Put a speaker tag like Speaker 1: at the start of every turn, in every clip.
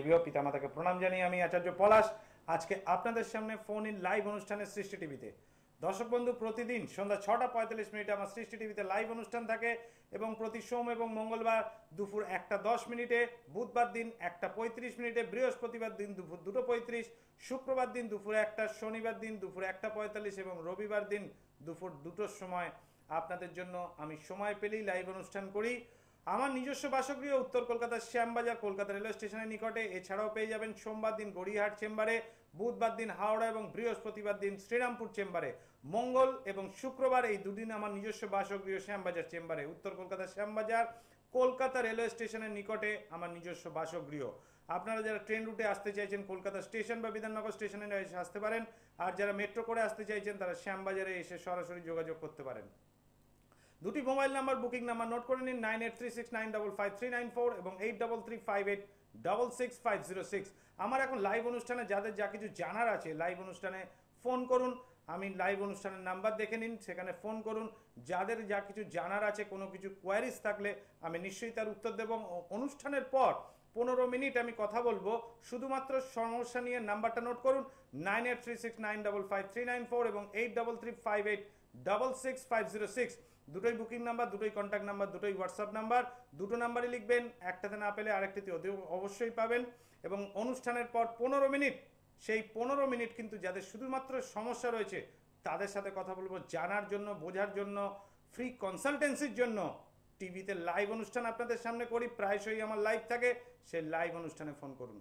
Speaker 1: প্রিয় পিতামাতাকে প্রণাম জানিয়ে আমি আচার্য পলাশ আজকে আপনাদের সামনে ফোন ইন লাইভ অনুষ্ঠানে সৃষ্টি টিভিতে। দর্শক বন্ধু, প্রতিদিন সন্ধ্যা 6:45 আমার সৃষ্টি টিভিতে লাইভ অনুষ্ঠান থাকে এবং প্রতি সোম এবং মঙ্গলবার দুপুর 1:10, বুধবার দিন 1:35, বৃহস্পতিবার দিন দুপুর 2:35, শুক্রবার দিন দুপুর 1টা, শনিবার দিন দুপুর 1:45 এবং রবিবার দিন দুপুর 2টোর সময় আপনাদের জন্য আমি সময় পেলেই লাইভ অনুষ্ঠান করি। আমার নিজস্ব বাসগৃহ উত্তর কলকাতার শ্যামবাজার, কলকাতা রেলওয়ে স্টেশনের নিকটে। এছাড়াও পেয়ে যাবেন সোমবার দিন গড়িয়াহাট চেম্বারে, বুধবার দিন হাওড়া এবং বৃহস্পতিবার দিন শ্রীরামপুর চেম্বারে। মঙ্গল এবং শুক্রবার এই দুদিন আমার নিজস্ব বাসগৃহ শ্যামবাজার চেম্বারে, উত্তর কলকাতার শ্যামবাজার, কলকাতা রেলওয়ে স্টেশনের নিকটে আমার নিজস্ব বাসগৃহ। আপনারা যারা ট্রেন রুটে আসতে চাইছেন কলকাতা স্টেশন বা বিধাননগর স্টেশনে এসে আসতে পারেন, আর যারা মেট্রো করে আসতে চাইছেন তারা শ্যামবাজারে এসে সরাসরি যোগাযোগ করতে পারেন। দুটি mobile number, booking number note করে নিন, 9836955394 এবং 8358666506। আমার এখন লাইভ অনুষ্ঠানে যাদের যা কিছু জানার আছে লাইভ অনুষ্ঠানে ফোন করুন। আমি লাইভ অনুষ্ঠানের নাম্বার দেখে নিন, সেখানে ফোন করুন। যাদের যা কিছু জানার আছে, কোনো কিছু কোয়ারিজ থাকলে আমি নিশ্চয়ই তার উত্তর দেব। অনুষ্ঠানের পর 15 মিনিট আমি কথা বলবো শুধুমাত্র সমস্যা নিয়ে। নাম্বারটা নোট করুন, 9836955394 এবং 8358666506। দুটোই বুকিং নাম্বার, দুটোই কন্ট্যাক্ট নাম্বার, দুটোই হোয়াটসঅ্যাপ নাম্বার। দুটো নাম্বারই লিখবেন, একটাতে না পেলে আরেকটিতে অবশ্যই পাবেন। এবং অনুষ্ঠানের পর 15 মিনিট, সেই 15 মিনিট কিন্তু যাদের শুধুমাত্র সমস্যা রয়েছে তাদের সাথে কথা বলবো, জানার জন্য, বোঝার জন্য, ফ্রি কনসালটেন্সির জন্য। টিভিতে লাইভ অনুষ্ঠান আপনাদের সামনে করি, প্রায়শই আমার লাইভ থাকে, সেই লাইভ অনুষ্ঠানে ফোন করুন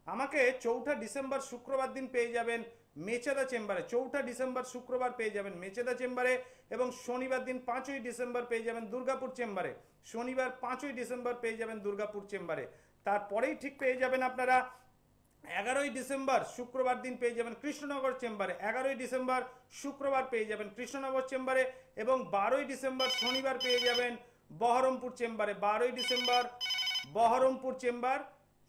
Speaker 1: আমাকে। 4 ডিসেম্বর শুক্রবার দিন পেয়ে যাবেন মেচেদা চেম্বারে, 4 ডিসেম্বর শুক্রবার পেয়ে যাবেন মেচেদা চেম্বারে, এবং শনিবার দিন 5ই ডিসেম্বর পেয়ে যাবেন দুর্গাপুর চেম্বারে। শনিবার 5ই ডিসেম্বর পেয়ে যাবেন দুর্গাপুর চেম্বারে। তারপরেই ঠিক পেয়ে যাবেন আপনারা 11ই ডিসেম্বর শুক্রবার দিন পেয়ে যাবেন কৃষ্ণনগর চেম্বারে। 11ই ডিসেম্বর শুক্রবার পেয়ে যাবেন কৃষ্ণনগর চেম্বারে, এবং 12ই ডিসেম্বর শনিবার পেয়ে যাবেন বহরমপুর চেম্বারে। 12ই ডিসেম্বর বহরমপুর চেম্বার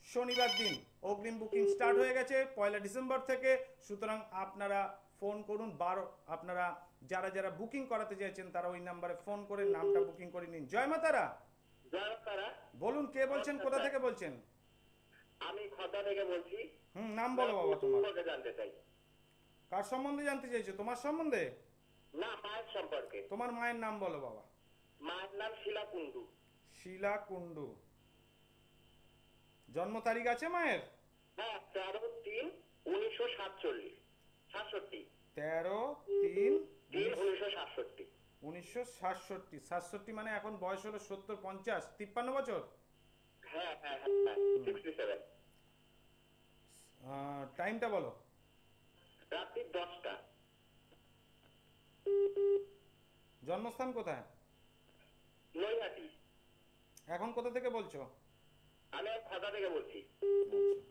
Speaker 1: শনিবার দিন। অগ্রিম বুকিং স্টার্ট হয়ে গেছে 1 ডিসেম্বর থেকে, সুতরাং আপনারা ফোন করুন। আপনারা যারা যারা বুকিং করাতে চাইছেন তারা ওই নাম্বারে ফোন করে নামটা বুকিং করে নিন। জয় মাতারা।
Speaker 2: জয় তারা।
Speaker 1: বলুন, কে বলছেন, কোথা থেকে বলছেন?
Speaker 2: আমি খোদা থেকে বলছি।
Speaker 1: নাম বলো বাবা তোমার।
Speaker 2: জানতে চাই।
Speaker 1: কার সম্বন্ধে জানতে চাইছো? তোমার সম্বন্ধে?
Speaker 2: না, মায়ের সম্পর্কে।
Speaker 1: তোমার মায়ের নাম বলো বাবা।
Speaker 2: মায়ের নাম শিলা কুন্ডু।
Speaker 1: শিলা কুন্ডু। জন্ম তারিখ আছে মায়ের?
Speaker 2: হ্যাঁ, 13/3/1967।
Speaker 1: 13/3/1967। 67 মানে এখন বয়স হলো 70, 50, 53 বছর।
Speaker 2: হ্যাঁ হ্যাঁ হ্যাঁ, 67।
Speaker 1: টাইমটা বলো।
Speaker 2: রাত্রি 10টা।
Speaker 1: জন্মস্থান কোথায়?
Speaker 2: নৈহাটি।
Speaker 1: এখন কোথা থেকে বলছো?
Speaker 2: আমি খোদা থেকে বলছি।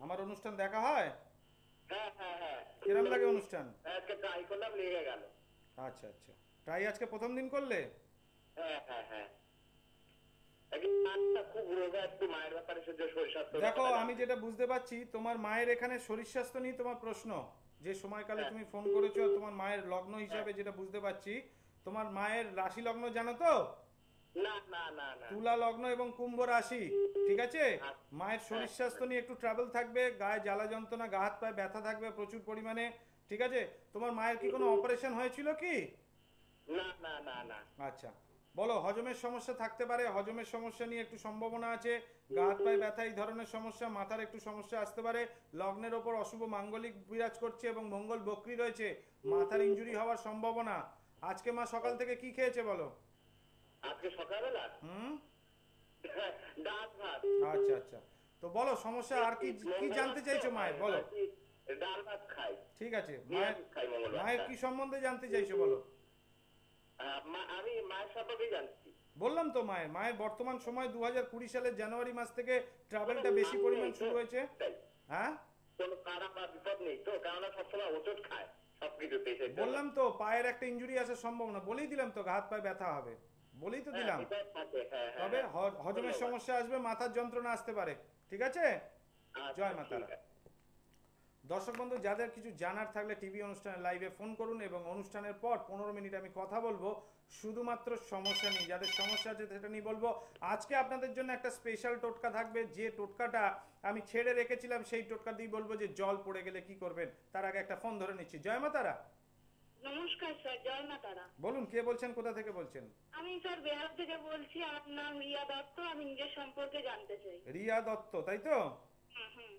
Speaker 1: আমার অনুষ্ঠান দেখা হয়?
Speaker 2: হ্যাঁ হ্যাঁ হ্যাঁ।
Speaker 1: কিরম লাগে অনুষ্ঠান?
Speaker 2: আজকে ট্রাই করলাম, লেগে গেল।
Speaker 1: আচ্ছা আচ্ছা, ট্রাই আজকে প্রথম দিন করলে?
Speaker 2: হ্যাঁ হ্যাঁ হ্যাঁ। খুব রোগা, একটু মায়ের ব্যাপারে শরীর স্বাস্থ্য।
Speaker 1: দেখো, আমি যেটা বুঝতে পারছি তোমার মায়ের এখানে শরীর স্বাস্থ্য নিয়ে তোমার প্রশ্ন। যে সময়কালে তুমি ফোন করেছো, তোমার মায়ের লগ্ন হিসাবে যেটা বুঝতে পারছি, তোমার মায়ের রাশি লগ্ন জানো তো?
Speaker 2: না না না না।
Speaker 1: তুলা লগ্ন এবং কুম্ভ রাশি, ঠিক আছে? মায়ের শরীর স্বাস্থ্য নিয়ে একটু ট্রাবল থাকবে, গায়ে জ্বালা যন্ত্রণা, গা হাত পায়ে ব্যথা থাকবে প্রচুর পরিমাণে, ঠিক আছে? তোমার মায়ের কি কোনো অপারেশন হয়েছিল কি?
Speaker 2: না না না না।
Speaker 1: আচ্ছা, বলো। হজমের সমস্যা থাকতে পারে, হজমের সমস্যা নিয়ে একটু সম্ভাবনা আছে। গা হাত পায়ে ব্যথা, এই ধরনের সমস্যা, মাথার একটু সমস্যা আসতে পারে। লগ্নের ওপর অশুভ মাঙ্গলিক বিরাজ করছে এবং মঙ্গল বক্রী রয়েছে, মাথার ইনজুরি হওয়ার সম্ভাবনা। আজকে মা সকাল থেকে কি খেয়েছে বলো?
Speaker 2: আজকে সকালবেলা ডাল ভাত।
Speaker 1: আচ্ছা আচ্ছা, তো বলো সমস্যা আর কি কি জানতে চাইছো মায়ের, বলো।
Speaker 2: ডাল ভাত খাই।
Speaker 1: ঠিক আছে, মায়ের কি সম্বন্ধে জানতে চাইছো বলো।
Speaker 2: আমি মায়ের সম্পর্কে জানছি।
Speaker 1: বললাম তো, মায়ের বর্তমান সময় 2020 সালের জানুয়ারি মাস থেকে ট্রাভেলটা বেশি পরিমাণ শুরু হয়েছে। হ্যাঁ,
Speaker 2: কোনো খারাপ বা বিপদ নেই তো, কারণ সবসময় ওষুধ খায় সবকিছুতে।
Speaker 1: বললাম তো পায়ের একটা ইনজুরি আসার সম্ভাবনা, বলেই দিলাম তো, হাত পায়ে ব্যথা হবে, বলেই তো দিলাম। তবে হজমের সমস্যা আসবে, মাথার যন্ত্রণা আসতে পারে, ঠিক আছে? জয় মাতারা। দর্শক বন্ধু, যাদের কিছু জানার থাকলে টিভি অনুষ্ঠানে লাইভে ফোন করুন এবং অনুষ্ঠানের পর 15 মিনিট আমি কথা বলবো শুধুমাত্র সমস্যা নিয়ে। যাদের সমস্যা আছে সেটা নিয়ে বলবো। আজকে আপনাদের জন্য একটা স্পেশাল টোটকা থাকবে, যে টোটকাটা আমি ছেড়ে রেখেছিলাম সেই টোটকা দিয়ে বলবো যে জল পড়ে গেলে কি করবেন। তার আগে একটা ফোন ধরে নিচ্ছি। জয় মা তারা।
Speaker 3: নমস্কার স্যার, জয় মা তারা।
Speaker 1: বলুন, কে বলছেন, কোথা থেকে বলছেন?
Speaker 3: আমি স্যার বেহালা থেকে বলছি, আমার নাম রিয়া দত্ত। আমি নিজের সম্পর্কে জানতে চাই।
Speaker 1: রিয়া দত্ত, তাই তো?
Speaker 3: হুম।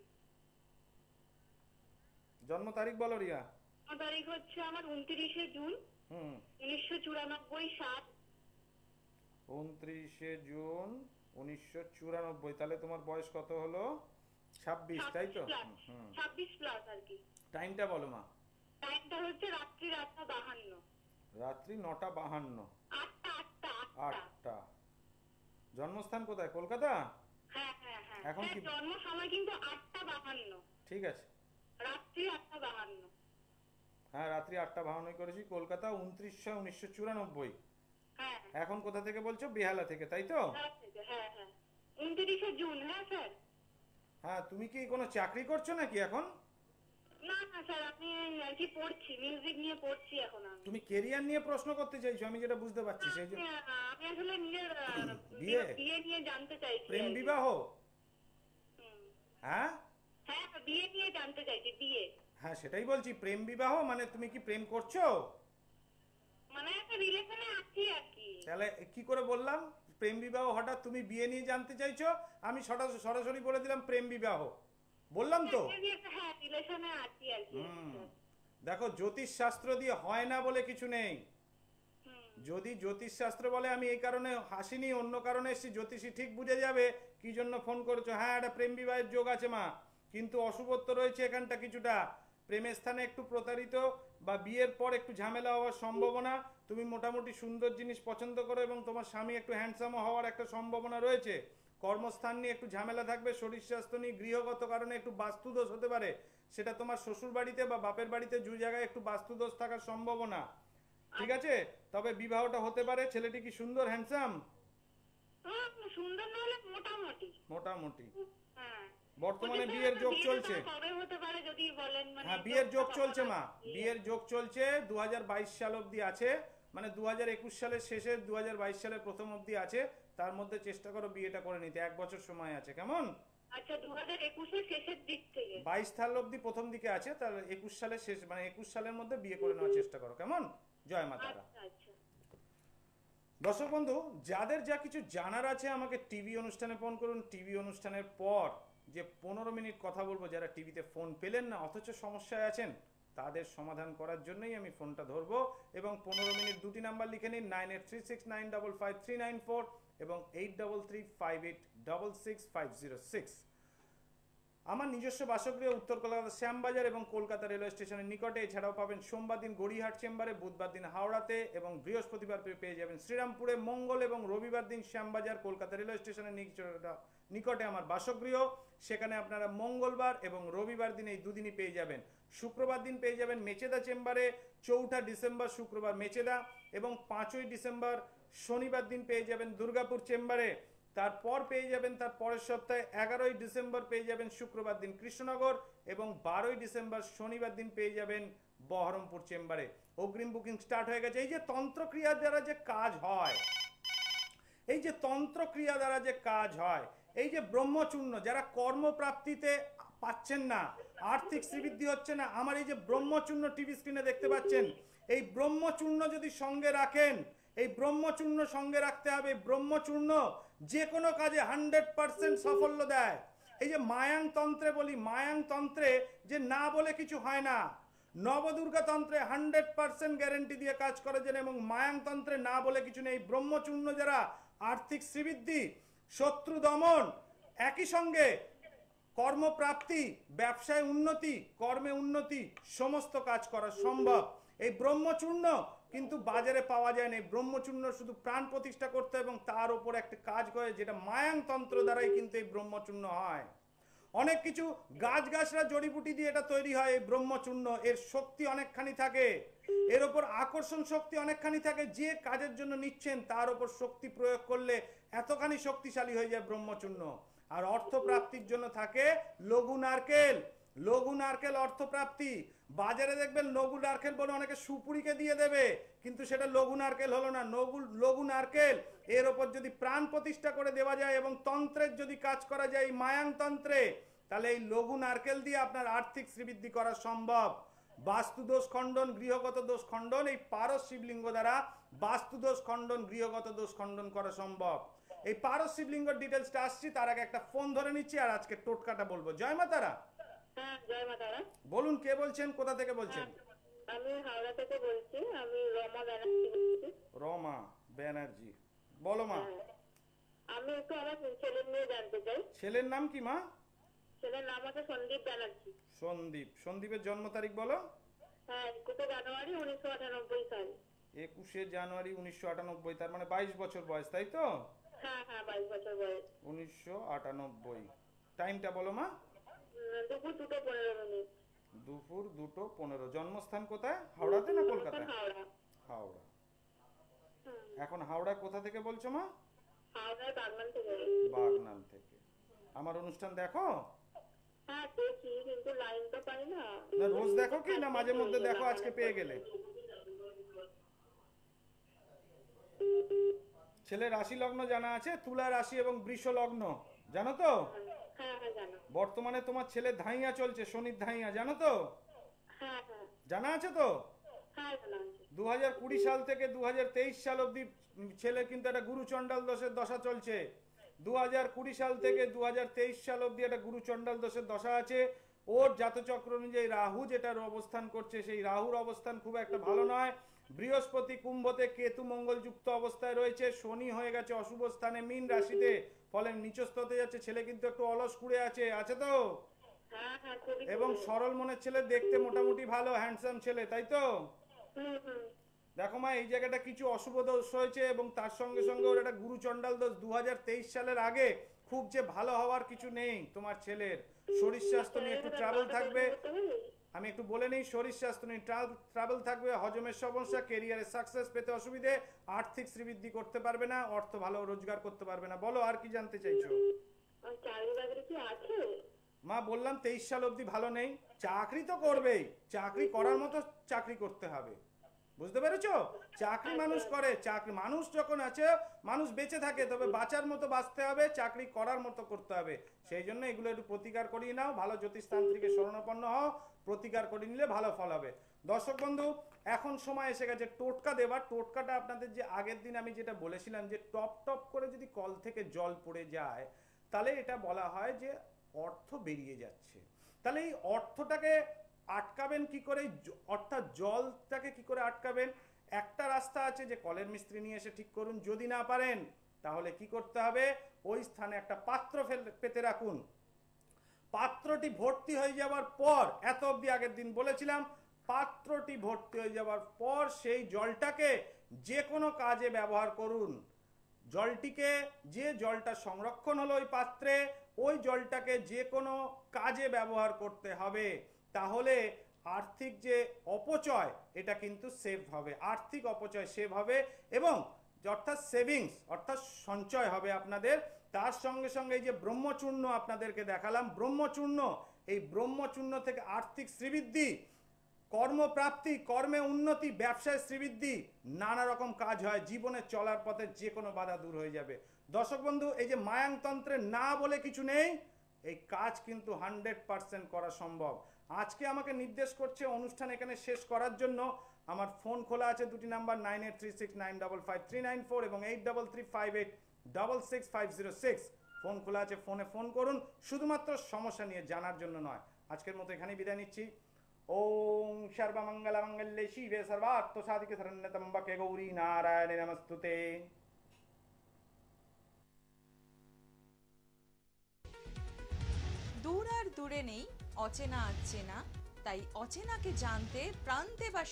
Speaker 1: জন্ম তারিখ বলো রিয়া।
Speaker 3: আমার তারিখ হচ্ছে আমার 29শে জুন 1994 সাল।
Speaker 1: 29শে জুন 1994। তাহলে তোমার বয়স কত হলো? 26, তাই তো?
Speaker 3: 26 প্লাস আর কি।
Speaker 1: টাইমটা বলো মা।
Speaker 3: টাইমটা হচ্ছে রাত্রি 8:52।
Speaker 1: রাত্রি 9:52। 8টা। জন্মস্থান কোথায়? কলকাতা?
Speaker 3: হ্যাঁ।
Speaker 1: এখন কি
Speaker 3: জন্ম সময় কিন্তু 8:52।
Speaker 1: ঠিক আছে,
Speaker 3: রাত্রি 8:52।
Speaker 1: হ্যাঁ রাত্রি 8:52 করেছি। কলকাতা 29/1994।
Speaker 3: হ্যাঁ।
Speaker 1: এখন কোথা থেকে বলছো? বেহালা থেকে, তাই তো?
Speaker 3: হ্যাঁ 29শে জুন। হ্যাঁ স্যার।
Speaker 1: হ্যাঁ, তুমি কি কোনো চাকরি করছো নাকি এখন?
Speaker 3: না স্যার, আমি আর কি পড়ছি, মিউজিক নিয়ে পড়ছি এখন আমি।
Speaker 1: তুমি ক্যারিয়ার নিয়ে প্রশ্ন করতে চাইছো, আমি যেটা বুঝতে পারছি সেই যে
Speaker 3: আমি আসলে নিজের
Speaker 1: বিয়ে
Speaker 3: নিয়ে জানতে চাইছি।
Speaker 1: প্রেম বিবাহ? হ্যাঁ
Speaker 3: বিয়ে নিয়ে জানতে চাইছি, বিয়ে।
Speaker 1: হ্যাঁ সেটাই বলছি, প্রেম বিবাহ মানে তুমি কি প্রেম করছো?
Speaker 3: মানে একটা রিলেশনে আছি আর কি।
Speaker 1: তাহলে কি করে বললাম প্রেম বিবাহ? হঠাৎ তুমি বিয়ে নিয়ে জানতে চাইছো, আমি সরাসরি বলে দিলাম প্রেম বিবাহ। বললাম তো।
Speaker 3: হ্যাঁ, রিলেশনে আছি আর কি।
Speaker 1: দেখো, জ্যোতিষ শাস্ত্র দিয়ে হয় না বলে কিছু নেই। যদি জ্যোতিষ শাস্ত্র বলে, আমি এই কারণে হাসিনি, অন্য কারণে এসেছি, জ্যোতিষী ঠিক বুঝে যাবে কি জন্য ফোন করেছো। হ্যাঁ, একটা প্রেম বিবাহের যোগ আছে মা, কিন্তু অশুভত্ব রয়েছে এখানটা কিছুটা। প্রেমের স্থানে একটু প্রতারিত বা বিয়ের পর একটু ঝামেলা হওয়ার সম্ভাবনা। তুমি মোটামুটি সুন্দর জিনিস পছন্দ করো এবং তোমার স্বামী একটু হ্যান্ডসাম হওয়ার একটা সম্ভাবনা রয়েছে। কর্মস্থান নিয়ে একটু ঝামেলা থাকবে, শরীর স্বাস্থ্য নিয়ে গৃহগত কারণে একটু বাস্তুদোষ হতে পারে। সেটা তোমার শ্বশুর বাড়িতে বা বাপের বাড়িতে দু জায়গায় একটু বাস্তুদোষ থাকার সম্ভাবনা। ঠিক আছে, তবে বিবাহটা হতে পারে। ছেলেটি কি সুন্দর, হ্যান্ডসাম?
Speaker 3: সুন্দর না হলে মোটামুটি।
Speaker 1: বর্তমানে বিয়ের যোগ চলছে।
Speaker 3: কবে হতে পারে যদি বলেন? মানে
Speaker 1: হ্যাঁ, বিয়ের যোগ চলছে মা, বিয়ের যোগ চলছে। 2022 সাল অবধি আছে, মানে 2021 সালের শেষে 2022 সালের প্রথম অবধি আছে। তার মধ্যে চেষ্টা করো বিয়েটা করে নিতে, 1 বছর সময় আছে, কেমন?
Speaker 3: আচ্ছা, 2021 এর শেষের দিক থেকে
Speaker 1: 22 সাল অবধি প্রথম দিকে আছে, তার 21 সালের শেষ, মানে 21 সালের মধ্যে বিয়ে করে নেওয়ার চেষ্টা করো, কেমন? জয় মা তারা।
Speaker 3: আচ্ছা।
Speaker 1: দর্শক বন্ধু, যাদের যা কিছু জানার আছে আমাকে টিভি অনুষ্ঠানে ফোন করুন। টিভি অনুষ্ঠানের পর যে 15 মিনিট কথা বলবো, যারা টিভিতে ফোন পেলেন না অথচ সমস্যায় আছেন, তাদের সমাধান করার জন্যই আমি ফোনটা ধরবো। এবং 15 মিনিট দুটি নাম্বার লিখে নিন, 9836955534 এবং 8358666506। আমার নিজস্ব বাসগৃহ উত্তর কলকাতা শ্যামবাজার এবং কলকাতা রেলওয়ে স্টেশনের নিকটে। এছাড়াও পাবেন সোমবার দিন গড়িয়াহাট চেম্বারে, বুধবার দিন হাওড়াতে এবং বৃহস্পতিবার পেয়ে যাবেন শ্রীরামপুরে, মঙ্গল এবং রবিবার দিন শ্যামবাজার কলকাতা রেলওয়ে স্টেশনের নিকটে আমার বাসগৃহ। সেখানে আপনারা মঙ্গলবার এবং রবিবার দিন এই দুদিনই পেয়ে যাবেন। শুক্রবার দিন পেয়ে যাবেন মেচেদা চেম্বারে, 4 ডিসেম্বর শুক্রবার মেচেদা, এবং 5 ডিসেম্বর শনিবার দিন পেয়ে যাবেন দুর্গাপুর চেম্বারে। তারপর পেয়ে যাবেন তার পরের সপ্তাহে 11 ডিসেম্বর পেয়ে যাবেন শুক্রবার দিন কৃষ্ণনগর, এবং 12 ডিসেম্বর শনিবার দিন পেয়ে যাবেন বহরমপুর চেম্বারে। অগ্রিম বুকিং স্টার্ট হয়ে গেছে। এই যে তন্ত্রক্রিয়া দ্বারা যে কাজ হয়, এই যে তন্ত্রক্রিয়া দ্বারা যে কাজ হয়, এই যে ব্রহ্মচূর্ণ, যারা কর্মপ্রাপ্তিতে পাচ্ছেন না, আর্থিক শ্রীবৃদ্ধি হচ্ছে না, আমার এই যে ব্রহ্মচূর্ণ টিভি স্ক্রিনে দেখতে পাচ্ছেন, এই ব্রহ্মচূর্ণ যদি সঙ্গে রাখেন, এই ব্রহ্মচূর্ণ সঙ্গে রাখতে হবে। ব্রহ্মচূর্ণ যে কোনো কাজে 100% সাফল্য দেয়। এই যে মায়াং তন্ত্রে বলি, মায়াং তন্ত্রে যে না বলে কিছু হয় না, নবদুর্গা তন্ত্রে 100% গ্যারেন্টি দিয়ে কাজ করেছেন, এবং মায়াং তন্ত্রে না বলে কিছু নেই। ব্রহ্মচূর্ণ যারা আর্থিক শ্রীবৃদ্ধি, শত্রু দমন, একই সঙ্গে কর্মপ্রাপ্তি, ব্যবসায় উন্নতি, কর্মে উন্নতি, সমস্ত কাজ করা সম্ভব। এই ব্রহ্মচূর্ণ কিন্তু বাজারে পাওয়া যায় না। এই ব্রহ্মচূর্ণ শুধু প্রাণ প্রতিষ্ঠা করতে এবং তার উপর একটা কাজ করে, যেটা মায়াং তন্ত্র দ্বারাই কিন্তু এই ব্রহ্মচূর্ণ হয়। অনেক কিছু গাছগাছরা জড়িবুটি দিয়ে এটা তৈরি হয় এই ব্রহ্মচূর্ণ। এর শক্তি অনেকখানি থাকে, এর ওপর আকর্ষণ শক্তি অনেকখানি থাকে। যে কাজের জন্য নিচ্ছেন তার ওপর শক্তি প্রয়োগ করলে এতখানি শক্তিশালী হয়ে যায় ব্রহ্মচূর্ণ। আর অর্থ প্রাপ্তির জন্য থাকে লঘু নারকেল। লঘু নারকেল অর্থপ্রাপ্তি। বাজারে দেখবেন লঘু নারকেল বলে অনেকে সুপুরিকে দিয়ে দেবে, কিন্তু সেটা লঘু নারকেল হলো না। লঘু নারকেল এর ওপর যদি প্রাণ প্রতিষ্ঠা করে দেওয়া যায় এবং তন্ত্রের যদি কাজ করা যায় এই মায়াং তন্ত্রে, তাহলে এই লঘু নারকেল দিয়ে আপনার আর্থিক শ্রীবৃদ্ধি করা সম্ভব। বাস্তুদোষ খণ্ডন, গৃহগত দোষ খণ্ডন, এই পারস শিবলিঙ্গ দ্বারা বাস্তুদোষ খণ্ডন, গৃহগত দোষ খণ্ডন করা সম্ভব। এই পারস শিবলিঙ্গের ডিটেলসটা আসছি, তার আগে একটা ফোন ধরে নিচ্ছি আর আজকে টোটকাটা বলবো। জয় মা তারা।
Speaker 3: হ্যাঁ, জয় মা তারা।
Speaker 1: বলুন কে বলছেন, কোথা থেকে বলছেন?
Speaker 3: আমি হাওড়া থেকে বলছি, আমি রমা ব্যানার্জি বলছি।
Speaker 1: রমা ব্যানার্জি, বলো মা।
Speaker 3: আমি একটু আমার ছেলের নিয়ে জানতে চাই।
Speaker 1: ছেলের নাম কি মা?
Speaker 3: ছেলের নাম হচ্ছে সন্দীপ ব্যানার্জি।
Speaker 1: সন্দীপ। সন্দীপের জন্ম তারিখ বলো।
Speaker 3: হ্যাঁ, 21 জানুয়ারি 1998 সাল।
Speaker 1: 21 জানুয়ারি 1998, তার মানে 22 বছর বয়স, তাই তো?
Speaker 3: হ্যাঁ হ্যাঁ, 22 বছর বয়স।
Speaker 1: 1998। টাইমটা বলো মা।
Speaker 3: দুপুর 2:15।
Speaker 1: দুপুর 2:15। জন্মস্থান কোথায়, হাওড়াতে না কলকাতায়?
Speaker 3: হাওড়া।
Speaker 1: হাওড়া। এখন হাওড়া কোথা থেকে বলছো মা?
Speaker 3: হাওড়ার বাগনান থেকে।
Speaker 1: বাগনান থেকে। আমার অনুষ্ঠান দেখো?
Speaker 3: হ্যাঁ, দেখি, কিন্তু লাইন তো পাই না।
Speaker 1: না রোজ দেখো কি, না মাঝে মধ্যে দেখো, আজকে পেয়ে গেলে? ছেলের রাশি লগ্ন জানা আছে? তুলা রাশি এবং বৃষ লগ্ন, জানো তো?
Speaker 3: হ্যাঁ হ্যাঁ, জানো।
Speaker 1: বর্তমানে তোমার ছেলে ধাইয়া চলছে, শনির ধাইয়া, জানো তো?
Speaker 3: হ্যাঁ হ্যাঁ।
Speaker 1: জানা আছে তো?
Speaker 3: হ্যাঁ, জানা আছে।
Speaker 1: 2020 সাল থেকে 2023 সাল অবধি ছেলে কিন্তু একটা গুরু চণ্ডাল দোষের দশা চলছে। 2020 সাল থেকে 2023 সাল অবধি একটা গুরু চণ্ডাল দোষের দশা আছে। ওর জাতচক্র অনুযায়ী রাহু যেটার অবস্থান করছে, সেই রাহুর অবস্থান খুব একটা ভালো নয়। বৃহস্পতি কুম্ভতে, কেতু মঙ্গল যুক্ত অবস্থায় রয়েছে, শনি হয়ে গেছে অশুভ স্থানে মীন রাশিতে, ফলে নিচস্থ হতে যাচ্ছে। ছেলে কিন্তু একটু অলস কুড়ে আছে তো?
Speaker 3: হ্যাঁ হ্যাঁ, খুবই।
Speaker 1: এবং সরল মনের ছেলে, দেখতে মোটামুটি ভালো, হ্যান্ডসাম ছেলে, তাই তো?
Speaker 3: হুম হুম।
Speaker 1: দেখো মা, এই জায়গাটা কিছু অশুভ দোষ হয়েছে এবং তার সঙ্গে সঙ্গে ওর একটা গুরু চণ্ডাল দোষ। 2023 সালের আগে খুব যে ভালো হওয়ার কিছু নেই তোমার ছেলের। শরীর স্বাস্থ্য নিয়ে একটু ট্রাবল থাকবে। আমি একটু বলে নেই, শরীর স্বাস্থ্য নিয়ে ট্রাবল থাকবে, হজমের সমস্যা, কেরিয়ারে সাকসেস পেতে অসুবিধে, আর্থিক শ্রীবৃদ্ধি করতে পারবে না, অর্থ ভালো রোজগার করতে পারবে না। বলো আর কি জানতে চাইছো?
Speaker 3: চাকরি বাকরি কি আছে?
Speaker 1: মা বললাম 23 সাল অবধি ভালো নেই। চাকরি তো করবেই, চাকরি করার মতো চাকরি করতে হবে, বুঝতে পেরেছো? চাকরি মানুষ করে, চাকরি মানুষ যখন আছে, মানুষ বেঁচে থাকে, তবে বাঁচার মতো বাঁচতে হবে, চাকরি করার মতো করতে হবে। সেই জন্য এগুলো একটু প্রতিকার করিয়ে নাও, ভালো জ্যোতিষতান্ত্রিকের শরণাপন্ন হও, প্রতিকার করে নিলে ভালো ফল হবে। দর্শক বন্ধু, এখন সময় এসে গেছে টোটকা দেবার। টোটকাটা আপনাদের যে আগের দিন আমি যেটা বলেছিলাম, যে টপ টপ করে যদি কল থেকে জল পড়ে যায়, তাহলে এটা বলা হয় যে অর্থ বেরিয়ে যাচ্ছে। তাহলে এই অর্থটাকে আটকাবেন কি করে, অর্থাৎ জলটাকে কি করে আটকাবেন? একটা রাস্তা আছে, যে কলের মিস্ত্রি নিয়ে এসে ঠিক করুন। যদি না পারেন তাহলে কি করতে হবে, ওই স্থানে একটা পাত্র পেতে রাখুন। পাত্রটি ভর্তি হয়ে যাওয়ার পর, এত অবধি আগের দিন বলেছিলাম, পাত্রটি ভর্তি হয়ে যাওয়ার পর সেই জলটাকে যে কোনো কাজে ব্যবহার করুন। জলটিকে, যে জলটা সংরক্ষণ হলো ওই পাত্রে, ওই জলটাকে যে কোনো কাজে ব্যবহার করতে হবে। তাহলে আর্থিক যে অপচয়, এটা কিন্তু সেভ হবে, আর্থিক অপচয় সেভ হবে, এবং অর্থাৎ সেভিংস, অর্থাৎ সঞ্চয় হবে আপনাদের। তার সঙ্গে সঙ্গে এই যে ব্রহ্মচূর্ণ আপনাদেরকে দেখালাম, ব্রহ্মচূর্ণ, এই ব্রহ্মচূর্ণ থেকে আর্থিক শ্রীবৃদ্ধি, কর্মপ্রাপ্তি, কর্মে উন্নতি, ব্যবসায় শ্রীবৃদ্ধি, নানা রকম কাজ হয়, জীবনে চলার পথে যে কোনো বাধা দূর হয়ে যাবে। দর্শক বন্ধু, এই যে মায়াংতন্ত্রে না বলে কিছু নেই, এই কাজ কিন্তু 100% করা সম্ভব। আজকে আমাকে নির্দেশ করছে অনুষ্ঠান এখানে শেষ করার জন্য। আমার ফোন খোলা আছে দুটি নাম্বার, 9836955394 এবং 8358666506। ফোন খোলা আছে, ফোনে ফোন করুন, শুধুমাত্র সমস্যা নিয়ে জানার জন্য নয়। আজকের মতো এখানেই বিদায় নিচ্ছি। ওম সর্বমঙ্গলমঙ্গলে শিবে সর্বার্থসাধিকে শরণ্যত্র্যম্বকে গৌরী নারায়ণে নমস্তুতে।
Speaker 4: দূর আর দূরে নেই অচেনা আচেনা, তাই অচেনাকে জানতে প্রান্তে বাসী